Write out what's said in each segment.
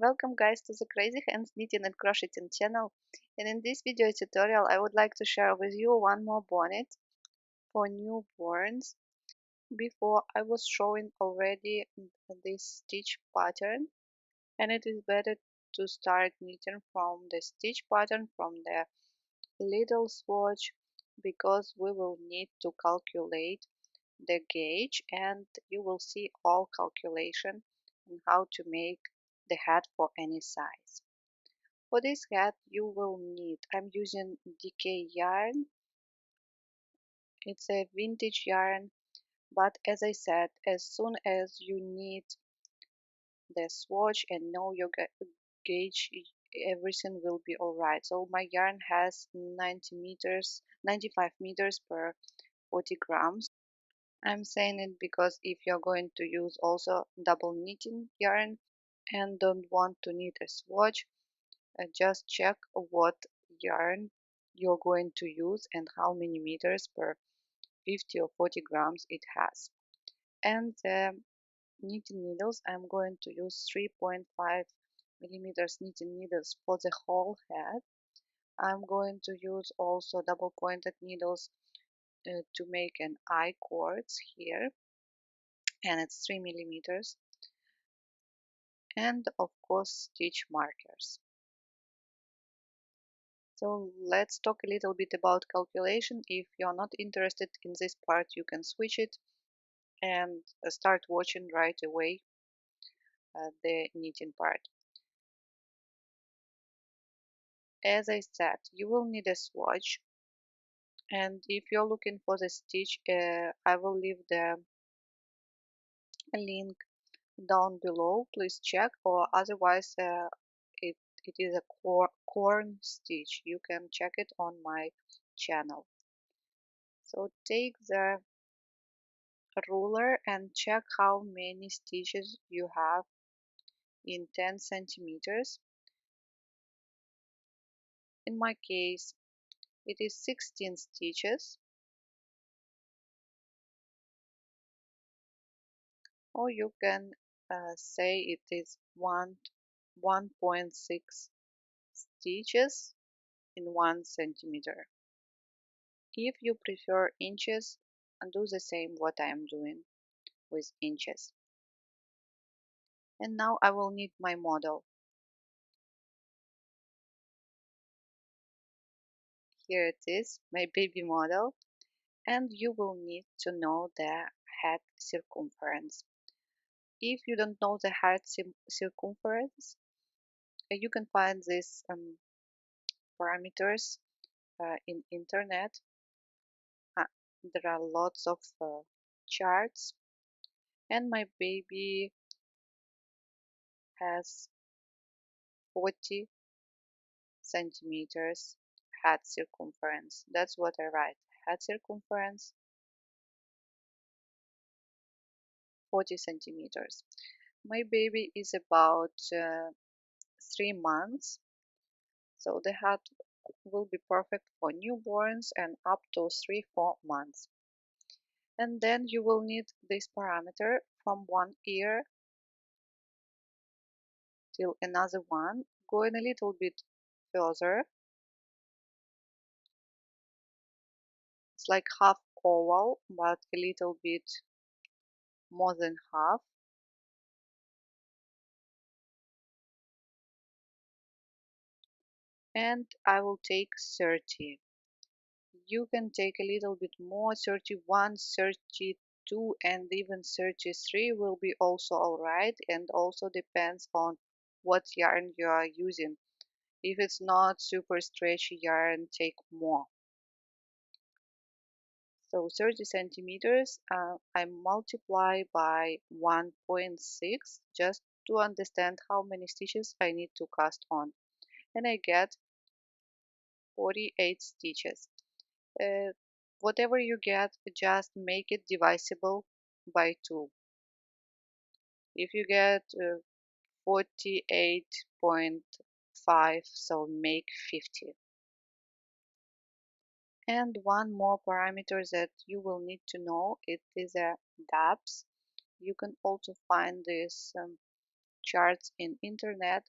Welcome guys to the Crazy Hands Knitting and Crocheting channel, and in this video tutorial I would like to share with you one more bonnet for newborns. Before I was showing already this stitch pattern, and it is better to start knitting from the stitch pattern from the little swatch, because we will need to calculate the gauge and you will see all calculation on how to make the hat for any size. For this hat you will need, I'm using DK yarn. It's a vintage yarn, but as I said, as soon as you need the swatch and know your gauge, everything will be alright. So my yarn has 95 meters per 40 grams. I'm saying it because if you're going to use also double knitting yarn and don't want to knit a swatch, just check what yarn you're going to use and how many meters per 50 or 40 grams it has. And the knitting needles, I'm going to use 3.5 millimeters knitting needles for the whole head. I'm going to use also double pointed needles to make an I cords here, and it's 3 millimeters, and of course stitch markers. So let's talk a little bit about calculation. If you're not interested in this part, you can switch it and start watching right away the knitting part. As I said, you will need a swatch, and if you're looking for the stitch, I will leave the link down below. Please check, or otherwise it is a corn stitch. You can check it on my channel. So take the ruler and check how many stitches you have in 10 centimeters. In my case, it is 16 stitches, or you can say it is 1.6 stitches in 1 centimeter. If you prefer inches, do the same what I am doing with inches. And now I will need my model. Here it is, my baby model, and you will need to know the head circumference. If you don't know the head circumference, you can find these parameters in internet. Uh, there are lots of charts, and my baby has 40 centimeters head circumference. That's what I write. Head circumference 40 centimeters. My baby is about 3 months, so the hat will be perfect for newborns and up to 3-4 months. And then you will need this parameter from one ear till another one, going a little bit further. It's like half oval, but a little bit more than half. And I will take 30. You can take a little bit more, 31, 32, and even 33 will be also alright, and also depends on what yarn you are using. If it's not super stretchy yarn, take more. So 30 centimeters, I multiply by 1.6 just to understand how many stitches I need to cast on, and I get 48 stitches. Uh, Whatever you get, just make it divisible by 2. If you get 48.5, so make 50. And one more parameter that you will need to know, it is a depth. You can also find this charts in internet.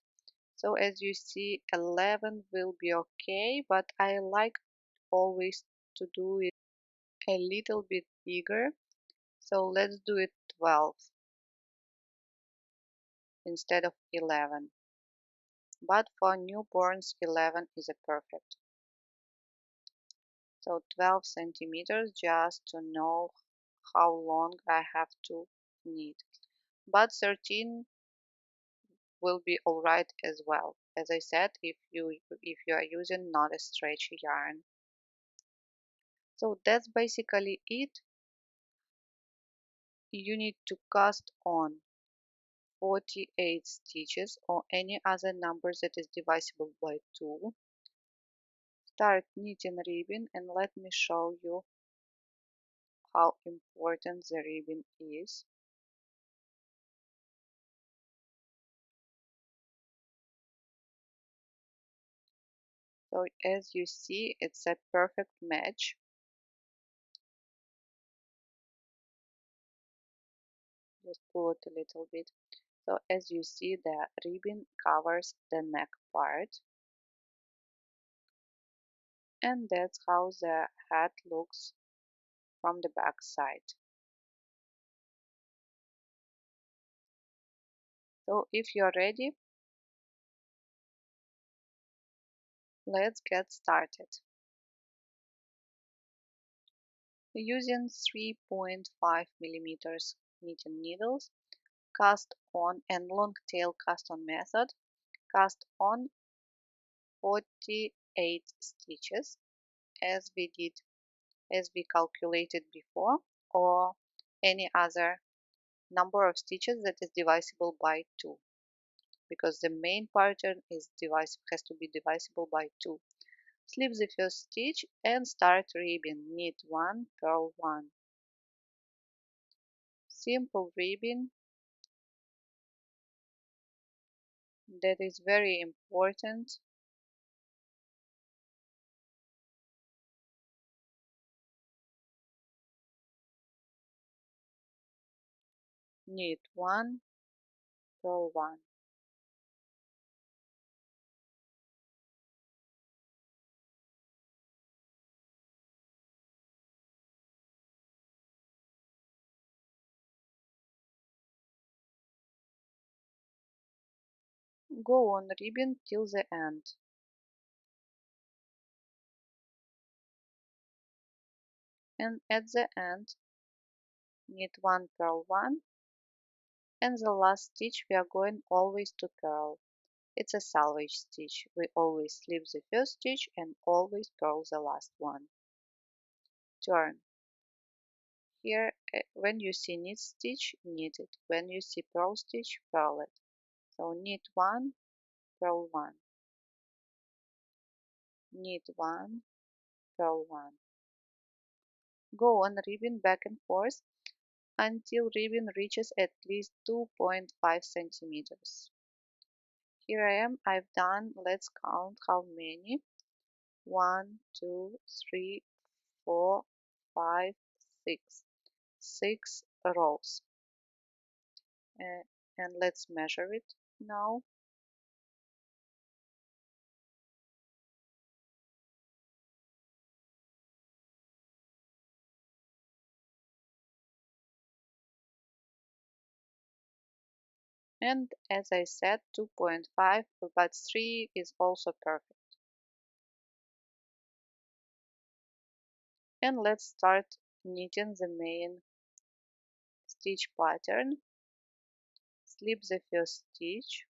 So as you see, 11 will be okay, but I like always to do it a little bit bigger. So let's do it 12 instead of 11. But for newborns, 11 is a perfect. So 12 centimeters just to know how long I have to knit. But 13 will be alright as well. As I said, if you are using not a stretchy yarn. So that's basically it. You need to cast on 48 stitches or any other number that is divisible by 2. Start knitting ribbon and let me show you how important the ribbon is. So as you see, it's a perfect match. Just pull it a little bit. So as you see, the ribbon covers the neck part, and that's how the hat looks from the back side. So if you're ready, let's get started. Using 3.5 millimeters knitting needles, cast on and long tail cast on method, cast on 48 stitches as we calculated before, or any other number of stitches that is divisible by 2, because the main pattern has to be divisible by 2. Slip the first stitch and start ribbing. Knit 1, purl 1. Simple ribbing that is very important. Knit 1, purl 1. Go on ribbing till the end. And at the end, knit 1, purl 1, and the last stitch we are going always to purl. It's a salvage stitch. We always slip the first stitch and always purl the last one. Turn. Here, when you see knit stitch, knit it. When you see purl stitch, purl it. So knit 1, purl 1. Knit 1, purl 1. Go on ribbing back and forth until ribbon reaches at least 2.5 centimeters. Here I am, I've done, let's count how many. 1, 2, 3, 4, 5, 6. 6 rows. Uh, and let's measure it now. And as I said, 2.5, but 3 is also perfect. And let's start knitting the main stitch pattern. Slip the first stitch,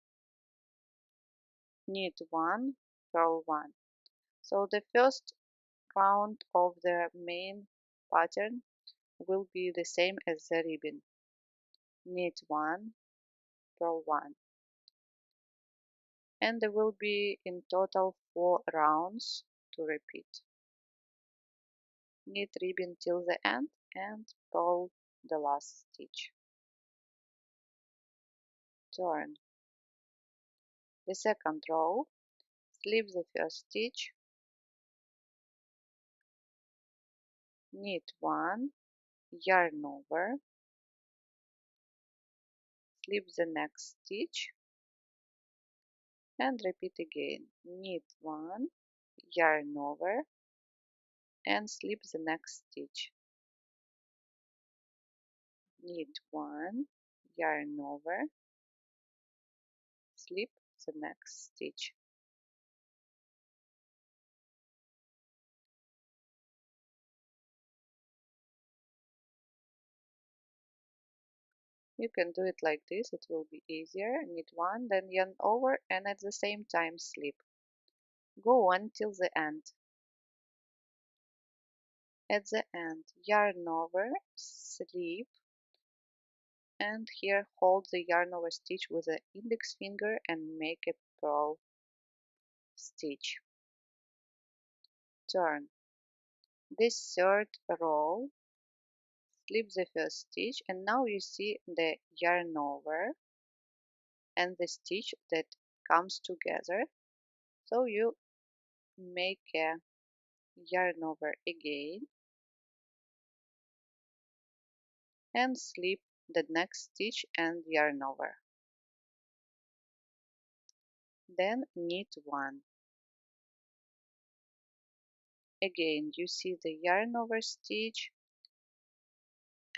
knit 1, purl 1. So the first round of the main pattern will be the same as the ribbon. Knit 1, purl 1. And there will be in total 4 rounds to repeat. Knit ribbon till the end and purl the last stitch. Turn. The second row, slip the first stitch, knit 1, yarn over, slip the next stitch, and repeat again. Knit 1, yarn over, and slip the next stitch. Knit 1, yarn over, slip the next stitch. You can do it like this, it will be easier. Knit 1, then yarn over, and at the same time slip. Go on till the end. At the end, yarn over, slip, and here hold the yarn over stitch with the index finger and make a purl stitch. Turn. This third row, slip the first stitch, and now you see the yarn over and the stitch that comes together. So you make a yarn over again and slip the next stitch and yarn over. Then knit 1. Again you see the yarn over stitch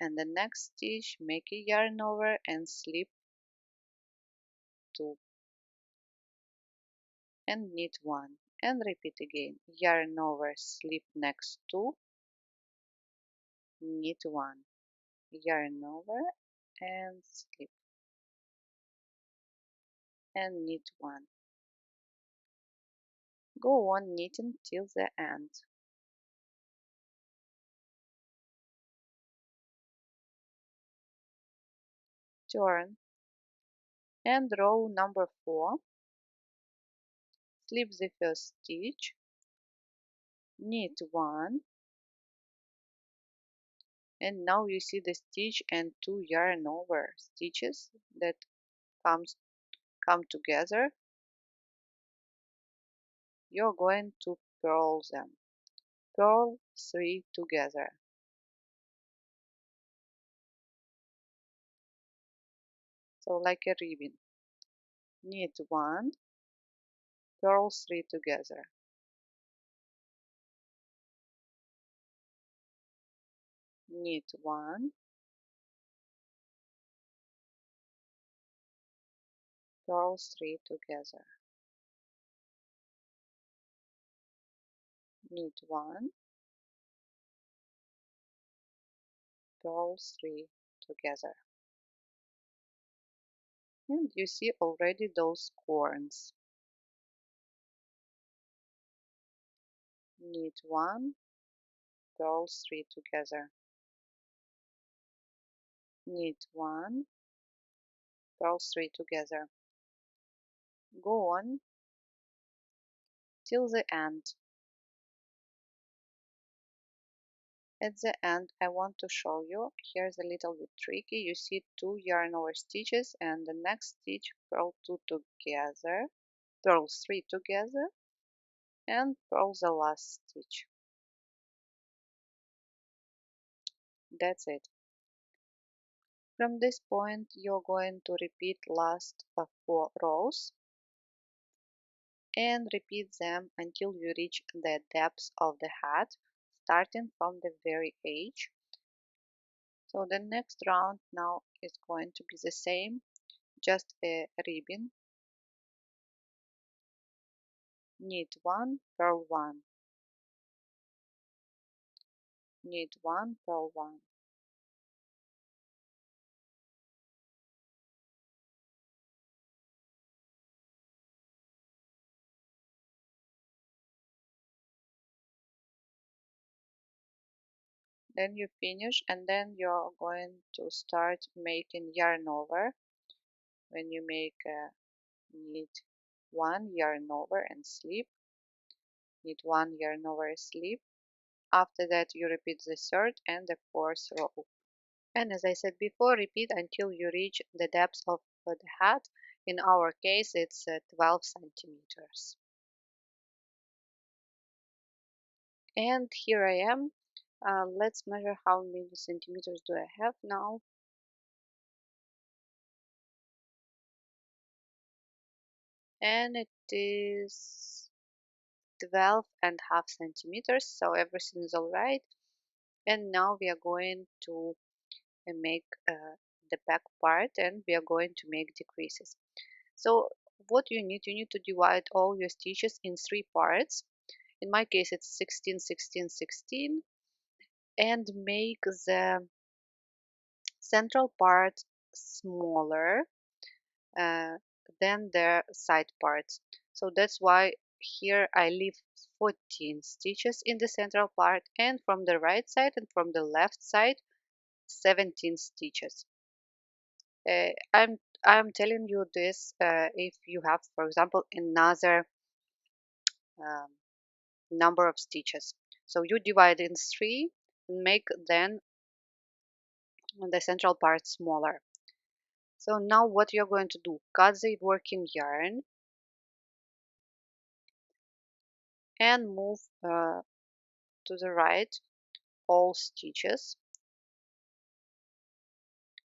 and the next stitch, make a yarn over and slip 2 and knit 1 and repeat again. Yarn over, slip next 2, knit 1, yarn over and slip and knit 1. Go on knitting till the end. Turn and row number 4, slip the first stitch, knit 1, and now you see the stitch and 2 yarn over stitches that come together. You're going to purl them. Purl 3 together. So like a ribbon. Knit 1, purl 3 together. Knit 1, purl 3 together. Knit 1, purl 3 together. And you see already those corns. Knit 1, purl 3 together. Knit 1, purl 3 together. Go on till the end. At the end, I want to show you, here's a little bit tricky. You see 2 yarn over stitches and the next stitch purl 2 together, purl 3 together and purl the last stitch. That's it. From this point you're going to repeat last 4 rows and repeat them until you reach the depth of the hat, starting from the very edge. So the next round now is going to be the same, just a ribbon. Knit 1, purl 1, knit 1, purl 1. Then you finish and then you're going to start making yarn over. When you make a knit 1, yarn over and slip, knit 1, yarn over, slip. After that you repeat the third and the fourth row. And as I said before, repeat until you reach the depth of the hat. In our case it's 12 centimeters. And here I am. Let's measure how many centimeters do I have now. . and it is 12.5 centimeters, so everything is all right. And now we are going to make the back part, and we are going to make decreases. So what you need to divide all your stitches in three parts. In my case it's 16, 16, 16, and make the central part smaller uh, than the side parts. So that's why here I leave 14 stitches in the central part, and from the right side and from the left side 17 stitches. I'm telling you this if you have, for example, another um, number of stitches. So you divide in three and make then the central part smaller. So now what you're going to do, cut the working yarn and move to the right all stitches.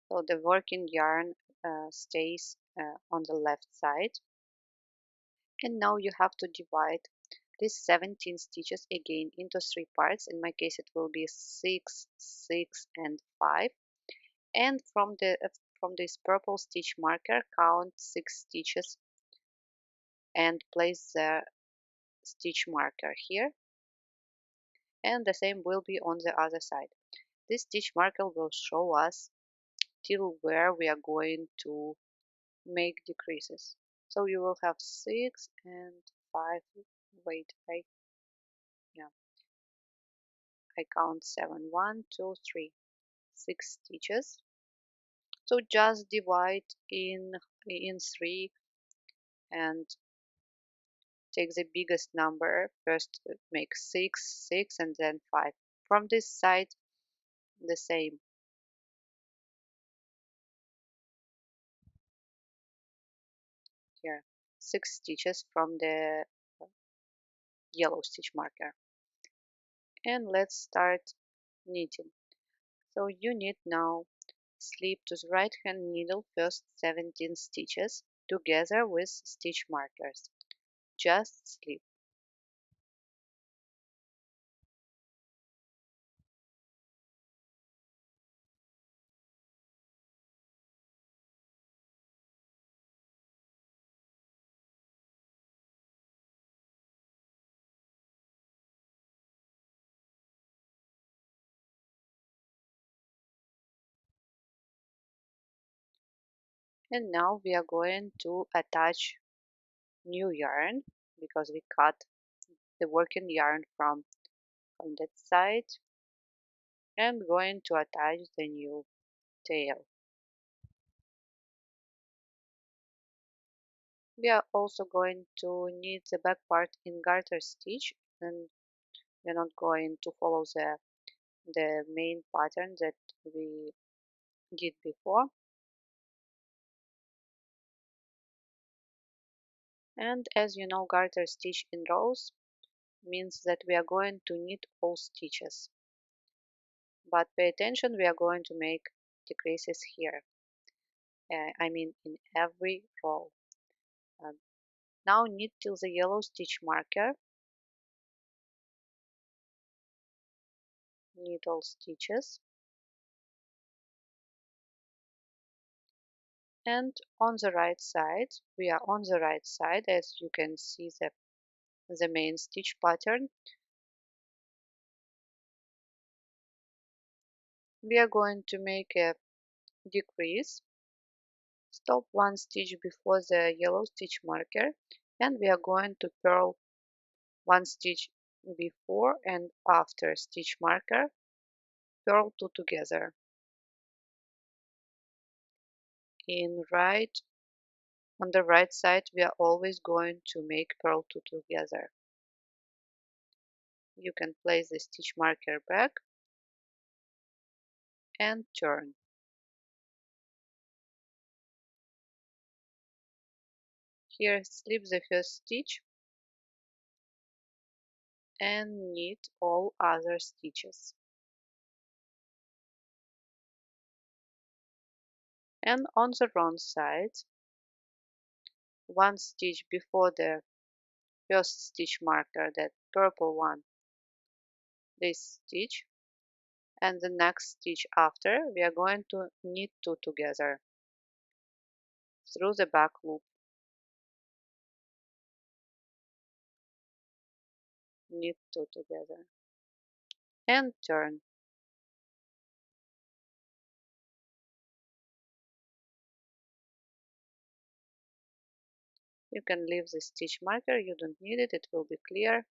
So the working yarn stays on the left side. And now you have to divide these 17 stitches again into three parts. In my case it will be 6, 6 and 5. And from this purple stitch marker count 6 stitches and place the stitch marker here, and the same will be on the other side. This stitch marker will show us till where we are going to make decreases. So you will have 6 and 5. Wait, yeah, I count 7, 1, 2, 3, 6 stitches. So just divide in 3 and take the biggest number. First make 6, 6 and then 5. From this side the same. Here 6 stitches from the yellow stitch marker. And let's start knitting. So you knit now, slip to the right hand needle first 17 stitches together with stitch markers. Just slip. And now we are going to attach new yarn because we cut the working yarn from that side, and going to attach the new tail. We are also going to knit the back part in garter stitch, and we're not going to follow the main pattern that we did before. And as you know, garter stitch in rows means that we are going to knit all stitches, but pay attention, we are going to make decreases here, I mean in every row. Um, Now knit till the yellow stitch marker, knit all stitches, and on the right side, we are on the right side as you can see the main stitch pattern. We are going to make a decrease, stop one stitch before the yellow stitch marker, and we are going to purl one stitch before and after stitch marker, purl two together. On the right side we are always going to make purl two together. You can place the stitch marker back and turn. Here slip the first stitch and knit all other stitches. And on the wrong side one stitch before the first stitch marker, that purple one, this stitch, and the next stitch after we are going to knit two together through the back loop. Knit two together and turn. You can leave the stitch marker, you don't need it, it will be clear.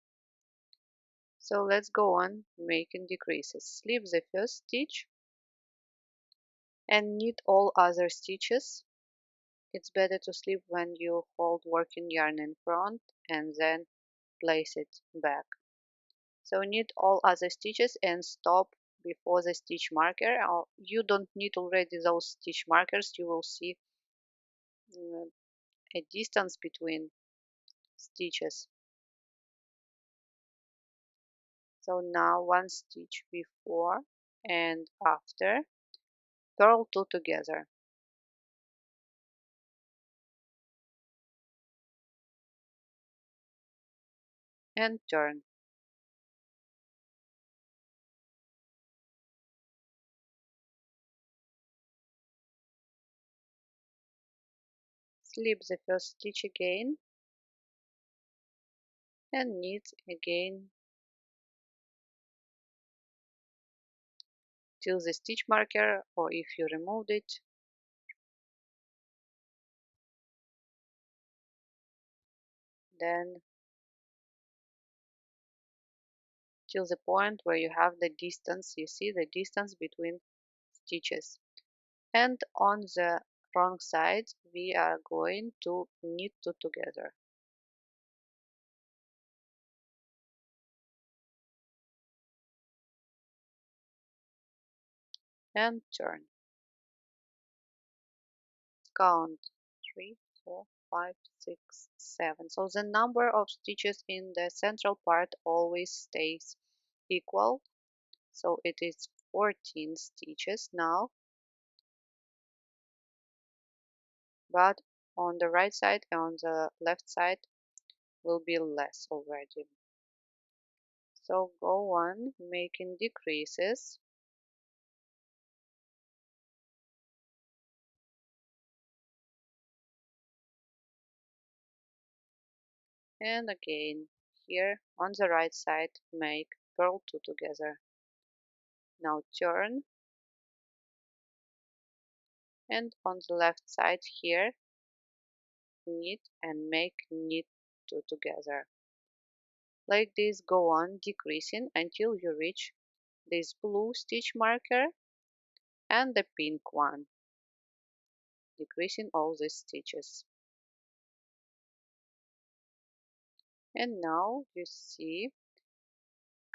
So let's go on making decreases. Slip the first stitch and knit all other stitches. It's better to slip when you hold working yarn in front and then place it back. So knit all other stitches and stop before the stitch marker. You don't need already those stitch markers, you will see uh, a distance between stitches. So now one stitch before and after, purl two together and turn. Slip the first stitch again and knit again till the stitch marker, or if you removed it, then till the point where you have the distance, you see the distance between stitches. And on the wrong side we are going to knit two together and turn. Count 3, 4, 5, 6, 7. So the number of stitches in the central part always stays equal, so it is 14 stitches now, but on the right side and on the left side will be less already. So go on making decreases and again here on the right side make purl two together. Now turn and on the left side here knit and make knit two together. Like this, go on decreasing until you reach this blue stitch marker and the pink one, decreasing all these stitches. And now you see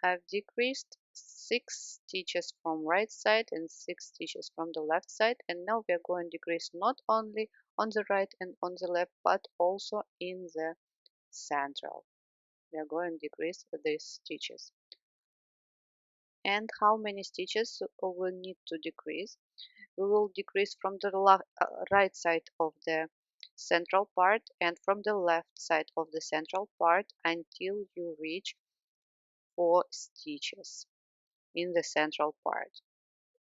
I've decreased 6 stitches from right side and 6 stitches from the left side, and now we are going to decrease not only on the right and on the left but also in the central. We are going to decrease these stitches. And how many stitches we need to decrease? We will decrease from the right side of the central part and from the left side of the central part until you reach 4 stitches in the central part.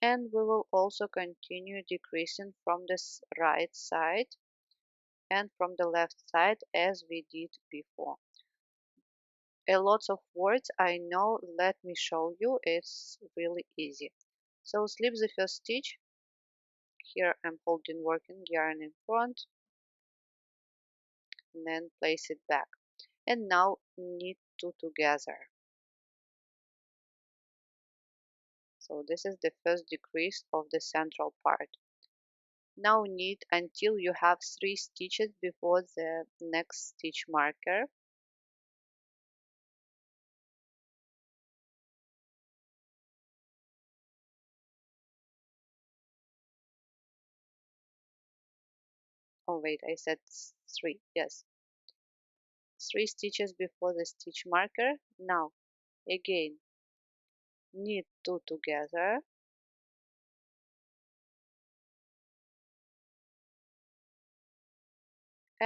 And we will also continue decreasing from the right side and from the left side as we did before. A lot of words I know, let me show you, it's really easy. So slip the first stitch, here I'm holding working yarn in front and then place it back. And now knit two together. So this is the first decrease of the central part. Now knit until you have 3 stitches before the next stitch marker. Oh wait, I said 3, yes. 3 stitches before the stitch marker. Now again knit two together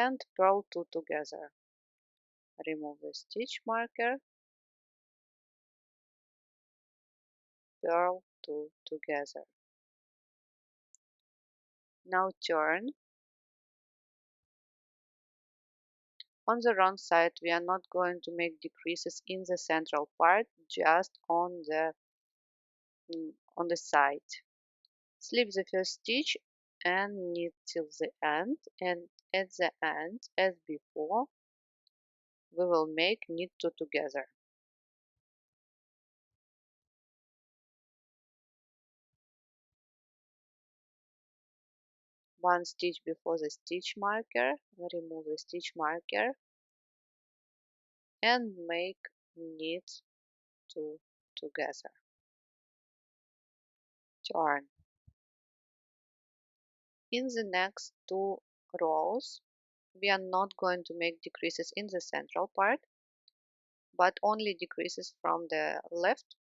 and purl two together. Remove the stitch marker, purl two together. Now turn. On the wrong side, we are not going to make decreases in the central part, just on the side. Slip the first stitch and knit till the end, and at the end, as before, we will make knit two together. One stitch before the stitch marker, remove the stitch marker and make knit two together. Turn. In the next two rows, we are not going to make decreases in the central part, but only decreases from the left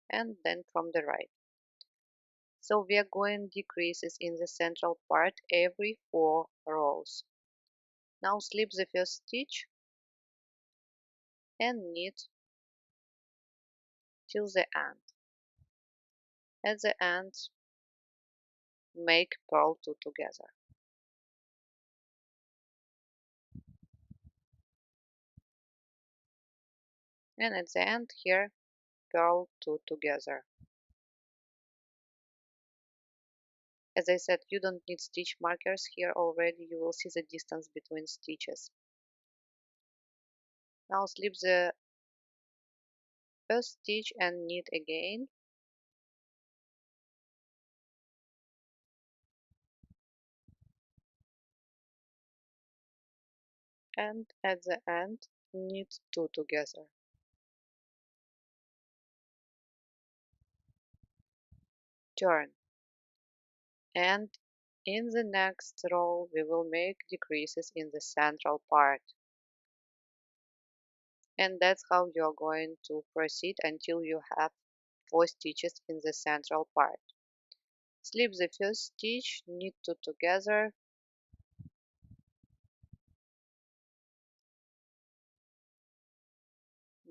and then from the right. So we are going decreases in the central part every 4 rows. Now slip the first stitch and knit till the end. At the end, make purl two together. And at the end here, purl two together. As I said, you don't need stitch markers here already, you will see the distance between stitches. Now slip the first stitch and knit again. And at the end, knit two together. Turn. And in the next row, we will make decreases in the central part. And that's how you're going to proceed until you have 4 stitches in the central part. Slip the first stitch, knit two together,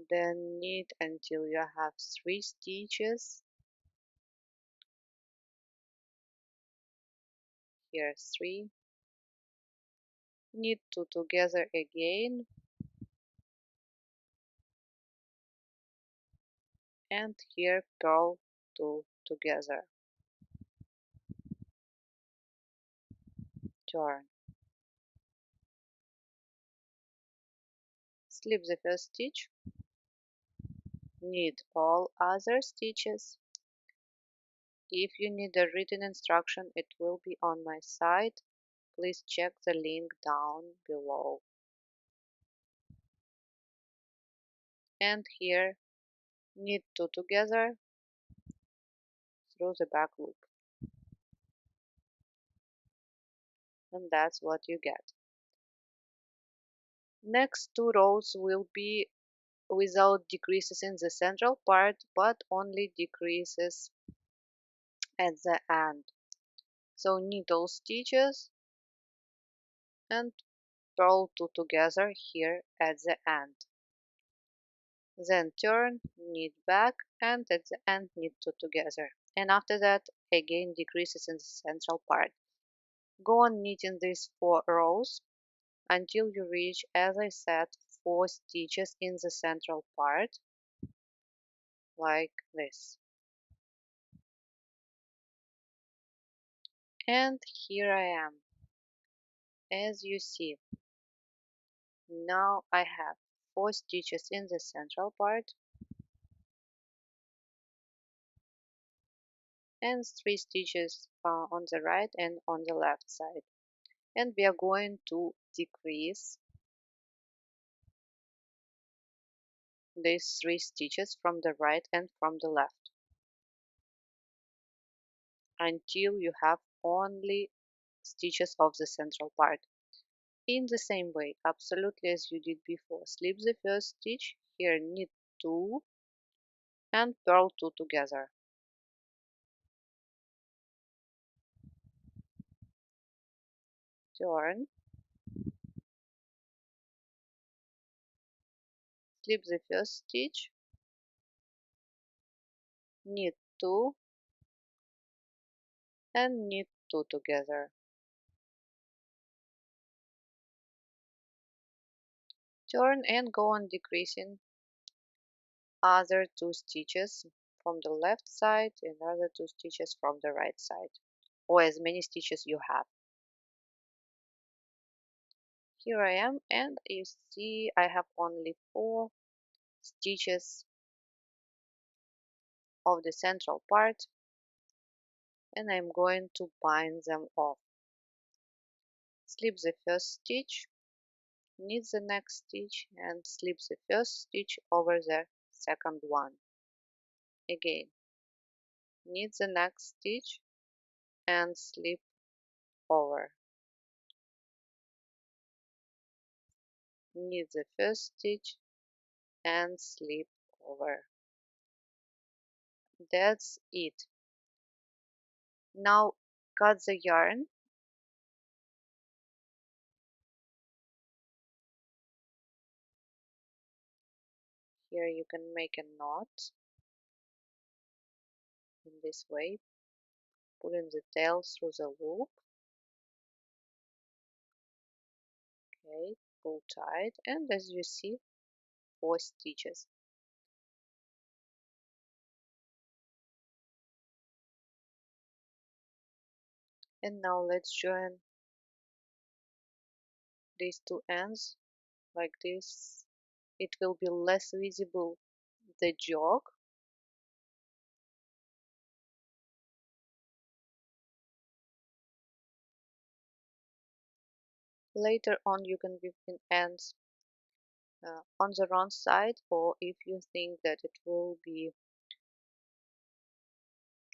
then knit until you have 3 stitches. Here 3. Knit two together again, and here purl two together. Turn. Slip the first stitch, knit all other stitches. If you need a written instruction, it will be on my site. Please check the link down below. And here, knit two together through the back loop. And that's what you get. Next two rows will be without decreases in the central part, but only decreases at the end. So knit all stitches and purl two together here at the end. Then turn, knit back, and at the end knit two together. And after that, again decreases in the central part. Go on knitting these 4 rows until you reach, as I said, 4 stitches in the central part, like this. And here I am. As you see, now I have 4 stitches in the central part and 3 stitches on the right and on the left side. And we are going to decrease these 3 stitches from the right and from the left until you have only stitches of the central part. In the same way, absolutely as you did before, slip the first stitch, here knit 2 and purl 2 together. Turn slip the first stitch, knit 2 and knit 2 together. Turn and go on decreasing other 2 stitches from the left side and other 2 stitches from the right side, or as many stitches you have. Here I am, and you see I have only 4 stitches of the central part, and I'm going to bind them off. Slip the first stitch, knit the next stitch and slip the first stitch over the second one. Again, knit the next stitch and slip over. Knit the first stitch and slip over. That's it. Now cut the yarn. Here you can make a knot in this way, pulling the tail through the loop. Okay, pull tight, and as you see, 4 stitches. And now let's join these 2 ends like this. It will be less visible the jog. Later on you can weave in ends on the wrong side, or if you think that it will be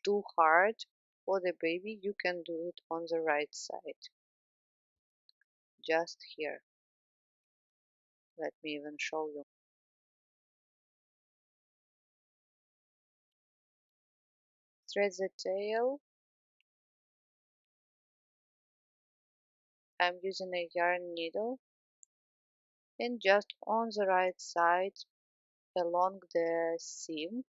too hard for the baby, you can do it on the right side, just here. Let me even show you. Thread the tail. I'm using a yarn needle, and just on the right side along the seam,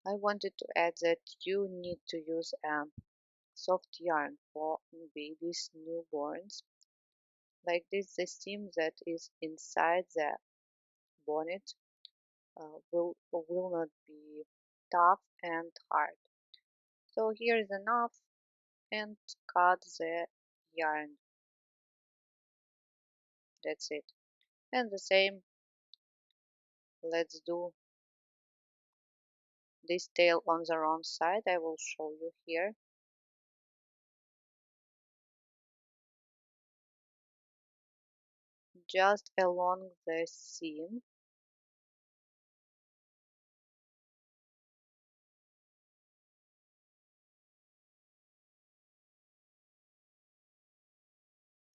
I wanted to add that you need to use a soft yarn for babies, newborns. Like this, the seam that is inside the bonnet will not be tough and hard. So here is enough, and cut the yarn. That's it. And the same, let's do this tail on the wrong side. I will show you here. Just along the seam.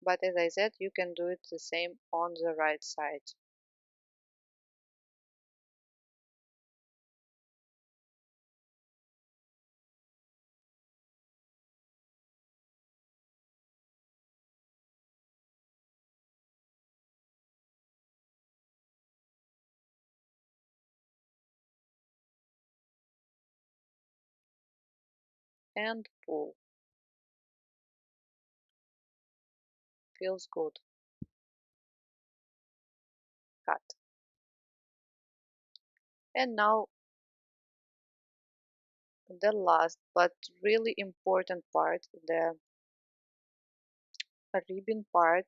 But as I said, you can do it the same on the right side. And pull. Feels good. Cut. And now the last but really important part, the ribbon part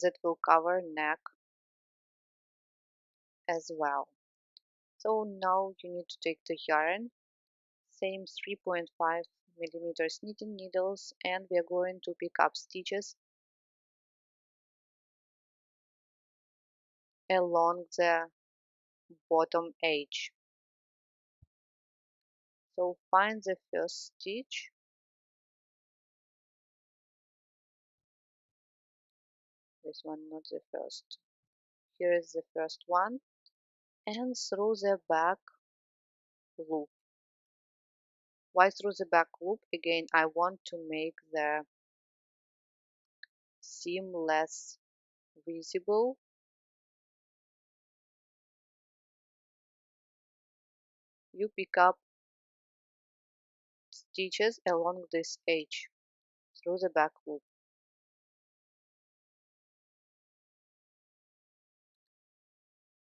that will cover neck as well. So now you need to take the yarn, same 3.5 millimeters knitting needles, and we are going to pick up stitches along the bottom edge. So find the first stitch, this one not the first, here is the first one, and through the back loop. Why through the back loop? Again, I want to make the seam less visible. You pick up stitches along this edge through the back loop.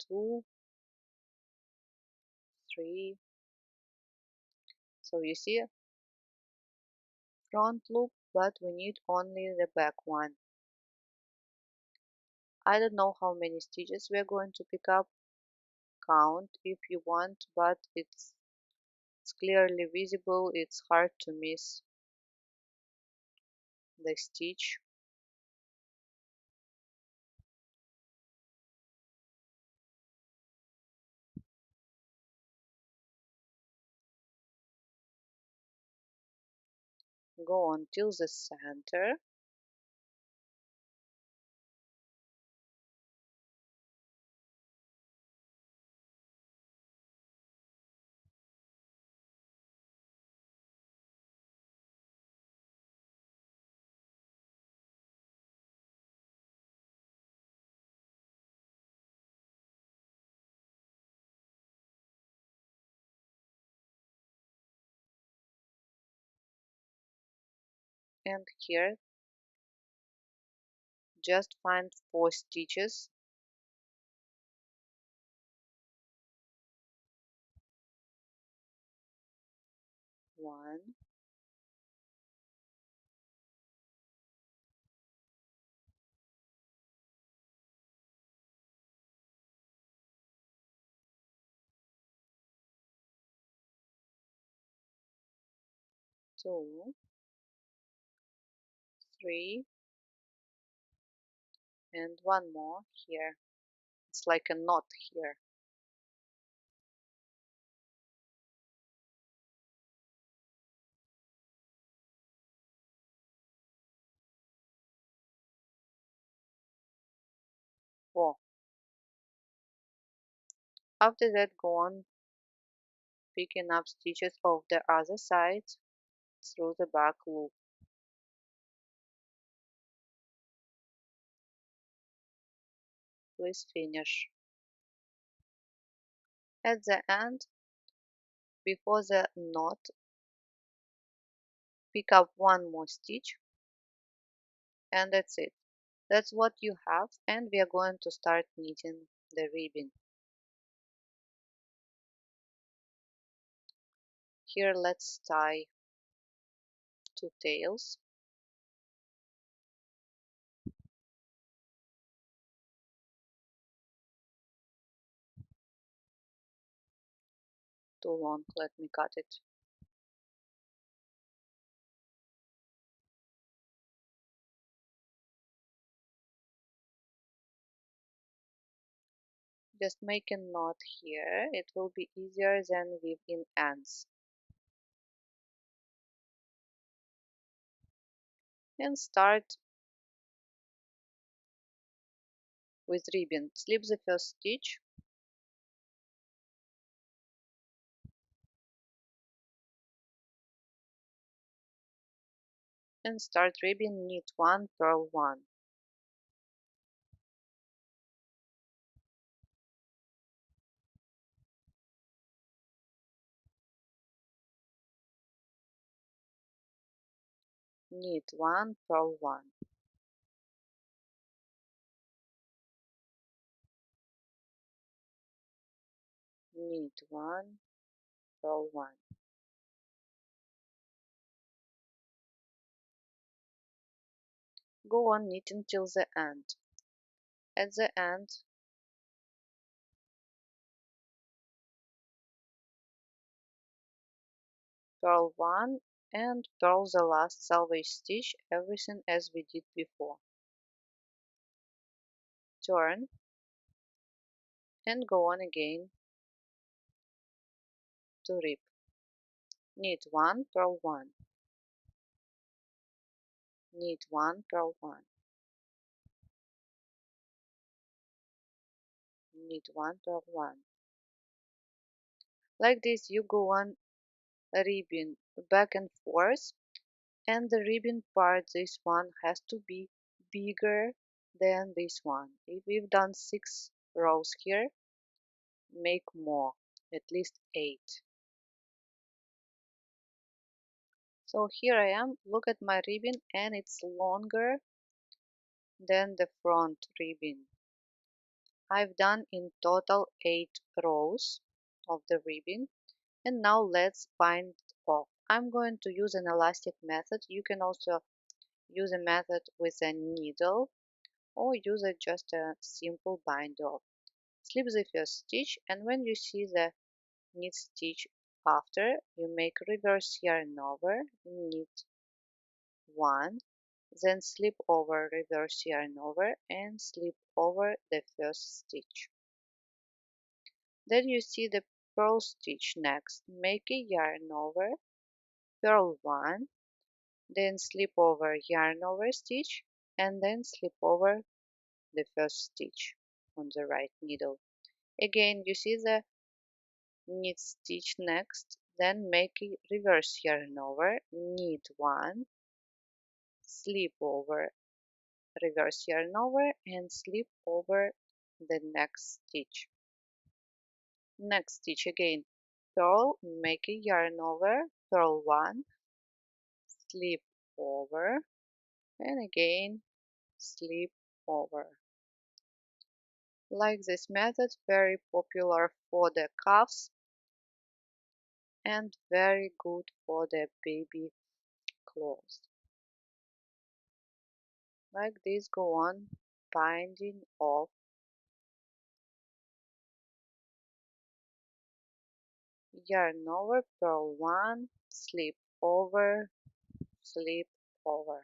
2, 3. So you see front loop, but we need only the back one. I don't know how many stitches we are going to pick up. Count if you want, but it's clearly visible. It's hard to miss the stitch. Go on till the center. And here just find 4 stitches. 1, 2, 3, and one more here. It's like a knot here. Four. After that, go on picking up stitches of the other side through the back loop. Please finish. At the end, before the knot, pick up one more stitch, and that's it. That's what you have, and we are going to start knitting the ribbon. Here let's tie 2 tails. Too long, let me cut it. Just make a knot here, it will be easier than weave in ends. And start with ribbon. Slip the first stitch and start ribbon, knit 1, purl 1. Knit 1, purl 1. Knit 1, purl 1. Go on knitting till the end. At the end, purl 1 and purl the last selvage stitch, everything as we did before. Turn and go on again to rib. Knit 1, purl 1. Knit 1, purl 1. Knit 1, purl 1. Like this, you go on ribbon back and forth, and the ribbon part, this one has to be bigger than this one. If we've done 6 rows here, make more, at least 8. So here I am, look at my ribbon, and it's longer than the front ribbon. I've done in total 8 rows of the ribbon, and now let's bind off. I'm going to use an elastic method. You can also use a method with a needle, or use just a simple bind off. Slip the first stitch, and when you see the knit stitch after, you make reverse yarn over, knit 1, then slip over, reverse yarn over, and slip over the first stitch. Then you see the purl stitch next. Make a yarn over, purl 1, then slip over, yarn over stitch, and then slip over the first stitch on the right needle. Again, you see the knit stitch next, then make a reverse yarn over, knit 1, slip over, reverse yarn over, and slip over the next stitch. Next stitch again, purl, make a yarn over, purl 1, slip over, and again slip over. Like this method, very popular for the cuffs and very good for the baby clothes. Like this, go on binding off, yarn over, purl 1, slip over, slip over.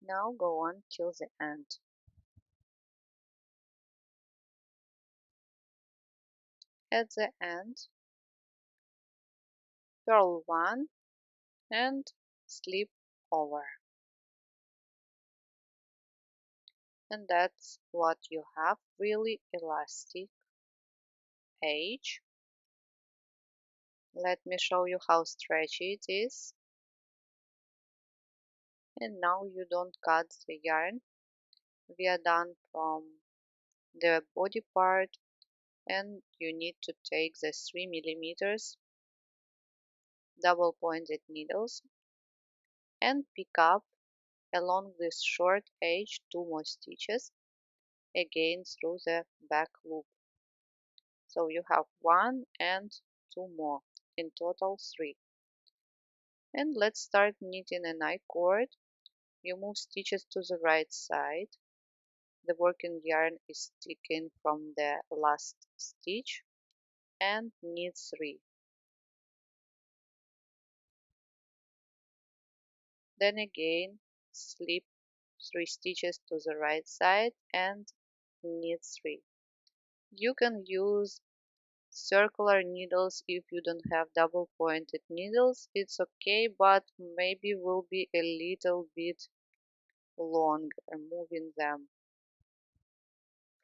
Now go on till the end. At the end, purl 1 and slip over. And that's what you have, really elastic edge. Let me show you how stretchy it is. And now you don't cut the yarn. We are done from the body part, and you need to take the 3 mm double pointed needles and pick up along this short edge 2 more stitches, again through the back loop. So you have 1 and 2 more, in total 3. And let's start knitting a I-cord. You move stitches to the right side. The working yarn is sticking from the last stitch, and knit 3. Then again slip 3 stitches to the right side and knit 3. You can use circular needles if you don't have double pointed needles. It's okay, but maybe will be a little bit longer moving them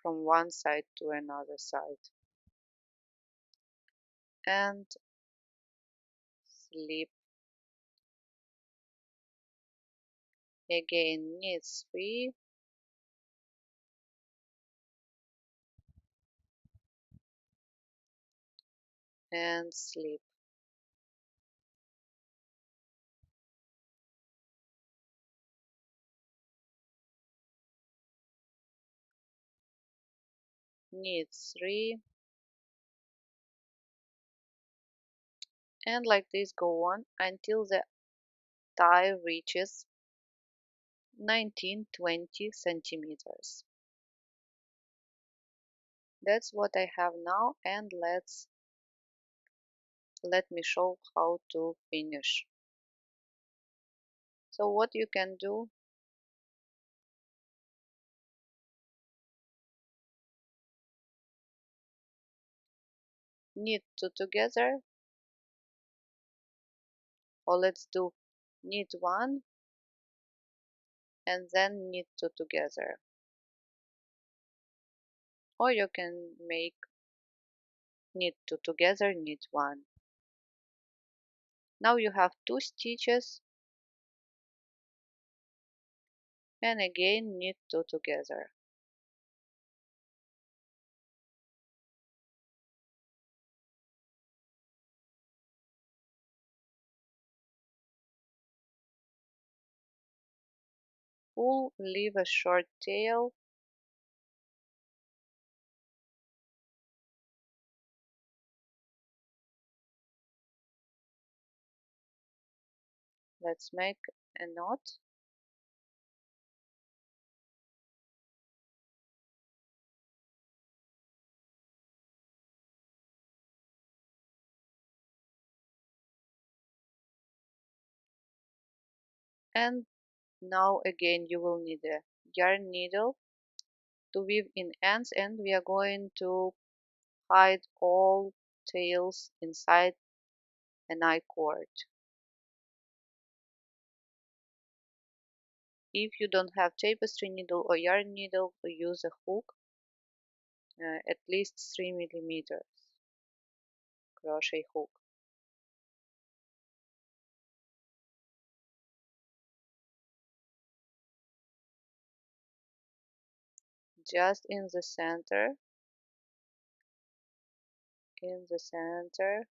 from one side to another side. And slip, again knit 3, and slip. Knit 3, and like this go on until the tie reaches 19-20 centimeters. That's what I have now, and let me show how to finish. So what you can do, knit 2 together, or let's do knit 1 and then knit 2 together. Or you can make knit two together, knit one. Now you have two stitches and again knit two together. Pull, leave a short tail, let's make a knot, and now again you will need a yarn needle to weave in ends, and we are going to hide all tails inside an I-cord. If you don't have tapestry needle or yarn needle, use a hook, at least 3 mm crochet hook. Just in the center, in the center.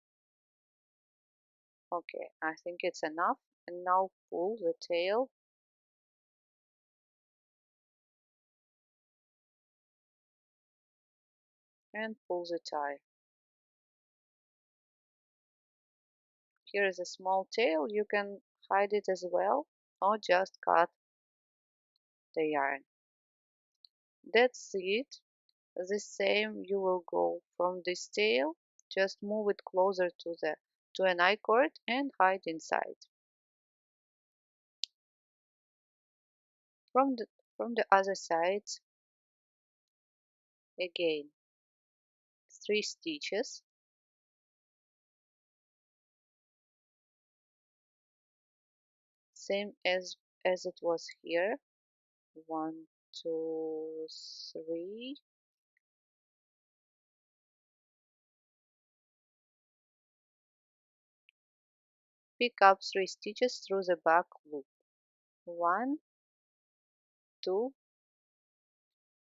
Okay, I think it's enough. And now pull the tail and pull the tie. Here is a small tail, you can hide it as well or just cut the yarn. That's it. The same you will go from this tail, just move it closer to an I-cord and hide inside. From the from the other side, again 3 stitches, same as it was here. 1, 2, 3. Pick up 3 stitches through the back loop. 1, 2,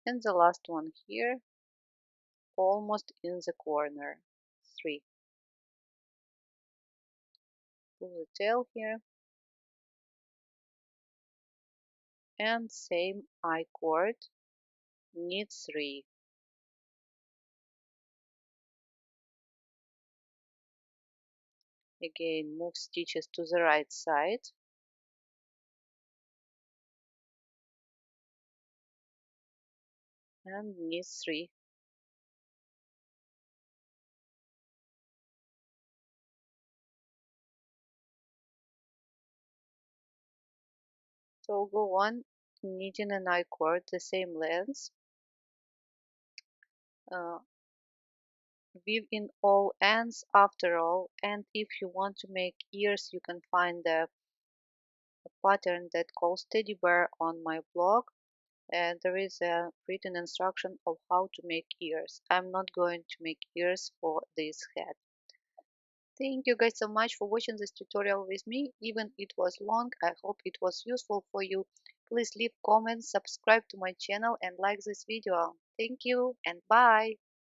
and the last one here, almost in the corner. 3. Pull the tail here, and same I-cord, knit 3. Again, move stitches to the right side, and knit 3. So go on knitting an I-cord the same length, uh, weave in all ends after all, and if you want to make ears, you can find a pattern that calls teddy bear on my blog, and there is a written instruction of how to make ears. I'm not going to make ears for this head. Thank you guys so much for watching this tutorial with me. Even it was long, I hope it was useful for you. Please leave comments, subscribe to my channel and like this video. Thank you and bye.